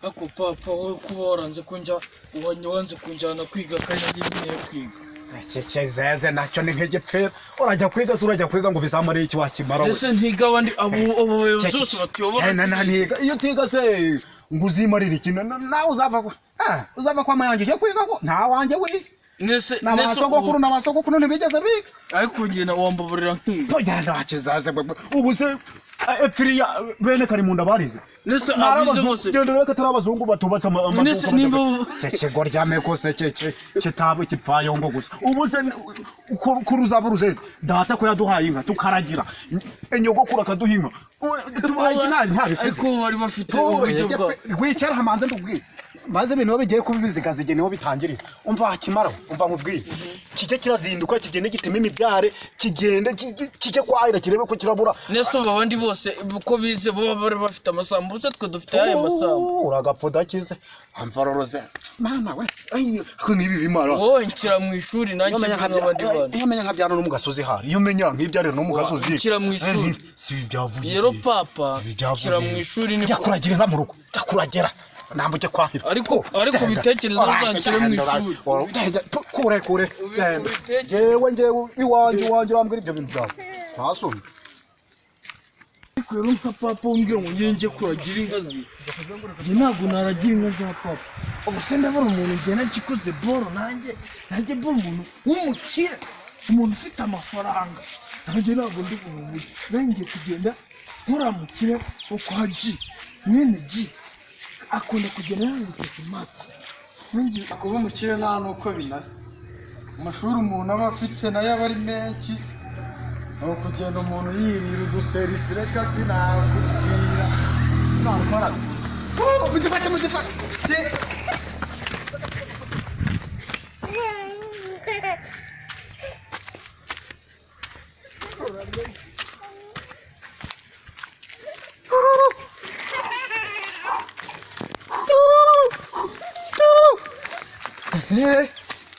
ako papa wowe kuba waranze kunjya wanze kunjyana kwiga kandi ngiye kwiga Chezeze nacyo ni nk'igipfira urajya kwiga urajya kwiga ngo bizamare iki wakimara ese ntiga abandi abo zose batuyobora ntiga iyo utiga se ngo uzimarire ikintu nawe uzava kwa mayanje cyo kwiga ko nta wanjye wize nese n'abasogokuru ntibigeze biga ariko ngena wambaburira nkiga tojyana wakizaze ubu se epfiriya bene karimunda barize nese abize bose genda reka tarabazungu batubatse nese nimba cece ryame ko se cece kitabu kipfayo ngo gusa ubu se kuruza buruzeze data ko yaduhaye inka tukaragira enyogokura kaduhinga tubaye kinani ntabi ariko bari bafite uburyo bwa rwicara hamanze ndubwi maze ibintu bigiye kubizigaze niho bitangirira umva hakimara umva nkubwiye kije kirazinduka kigende gitema imibyare kigende kije kwahira kirebe ko kirabura nese abandi bose uko bize bo bari bafite amasambu se twe dufite ayo masambu uragapfuda kize amvaroroze mana we ko nibi bimara wowe nkira mu ishuri nanjye n'abandi bana iyo menya nkabyana no mugasozi hari iyo menya nk'ibyare no mugasozi nkira mu ishuri si byavuye rero papa nkira mu ishuri ni yakuragira nka mu rugo yakuragera nambuke kwahira ariko bitekerezo zankire mu ishuri kure yewe iwanje urambwira ibyo bintu byawe ntasomye rero nka papa umbwira ngo ngiye kuragira inka ze ntabwo naragira inka za papa ubu se ndabona umuntu ngena gikoze boro nanjye boro umuntu w'umukire umuntu ufite amafaranga nanjye ntabwo ndi bumubuye nanjye kugenda nkuramukire uko haji mwene ji akunda kugenda yandika imata nanjye kuba umukire nta nuko binase amashuri umuntu aba afite nayo aba ari menshi aho kugenda umuntu yirira uduserifire kasi nakubwira nakora mudifate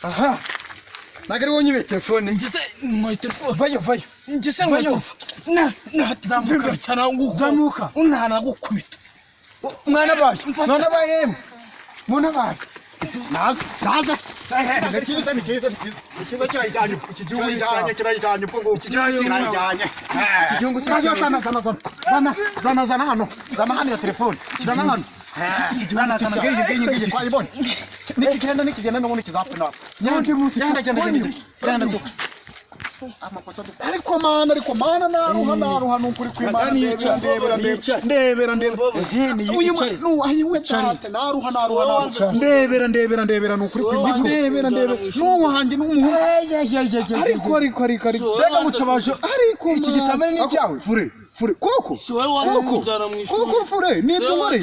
aha nagari wonye telefone ngise ngoy telefone vayo ngise ngoy na zamuka cyana nguko unana gukubita mwana bayo mwana bayo naza nikiza ikigo kirajyanye ikigihugu kirajyanye ubwo ngo kirajyanye ikigihugu zana hano ya telefone zana hano zana geye kwayibona nikigenda no nikizapfuna genda amakosa ariko mana naruha nukuri kwimana ndebera uyu ayiwe cyane naruha ndebera nukuri kwimana ndebera nuwahanje n'umuhungu ariko rega mutabaje ariko iki gisamene ni cyawe fure koko fure nibyo ngore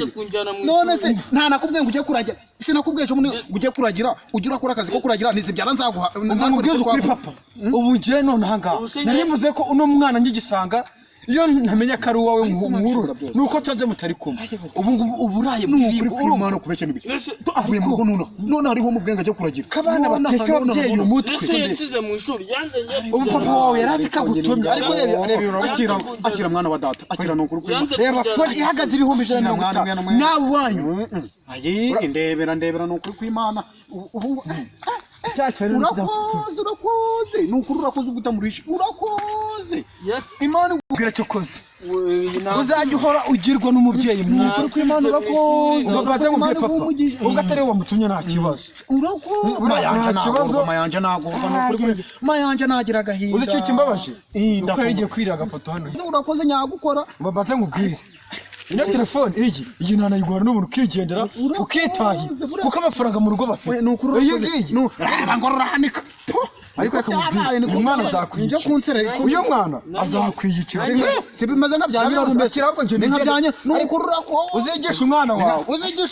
none se nta nakubwiye ngo ujye kuragira sinakubwiye cyo ujye kuragira ugira akora akazi ko kuragira nizibyara nzaguha ntamubwiye kuri papa ubu ngiye none hanga narimuze ko uno mwana ngigisanga iyo ntamenya ko ari uwawe muhurura nuko cyaje mutari kumwe ubu buraye muri kwimana kubeshya nibi avuye mu rugo none hariho mu bwenga cyo kuragira kabana batese ababyeyi umutwe yatize mu ishuri ubu papa wawe yarazi kagutumye ariko reba akira mwana wa data akira no kuri kwimana reba fone ihagaze ibihumbi 150 nawe wanyu ayi ndebera no kuri kwimana ubu urakoze nukuri urakoze ugutamurisha urakoze imana ubwira cyo koze uzajya uhora ugirwa n'umubyeyi mwiza kuri imana urakoze ubabate mu papa ubwo atari wamutumye nta kibazo urakoze mayanje mayanje nagira agahinda uzi cyo kimbabaje uko arigiye kwira agafoto hano urakoze nyagukora ubabate ngubwire ino telefone iyi ntanayigora n'umuntu ukigendera ukitahi kuko amafaranga mu rugo bafite iyi ngorora hanika ariko akamubwira umwana azakwiyica uyu mwana azakwiyica sibimaze nka byanyira rumese nka byanyira nukurura ko uzigisha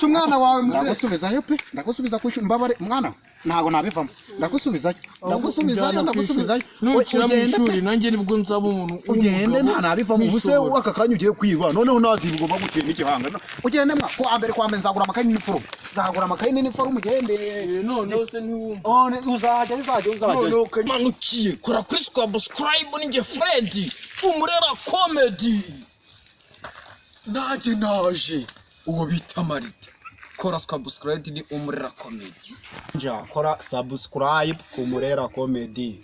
umwana wawe ndagusubizayo pe ndagusubiza ku mbabare mwana ntago nabivamo ndagusubizayo ugende nanjye nibwo nzaba umuntu ugende nta nabivamo ubuse aka kanya ugiye kwiba noneho nazibwo bagukira n'ikihanga ugende mwa ko ambere kwa mbere nzagura amakaye n'iniforume ugende none se ntiwumva uzajya manukiye kora kuri subscribe ninjye Fred umurera comedy naje uwo bita Marite kora subscribe ni Umurera Comedy. Kora subscribe ku Umurera Comedy.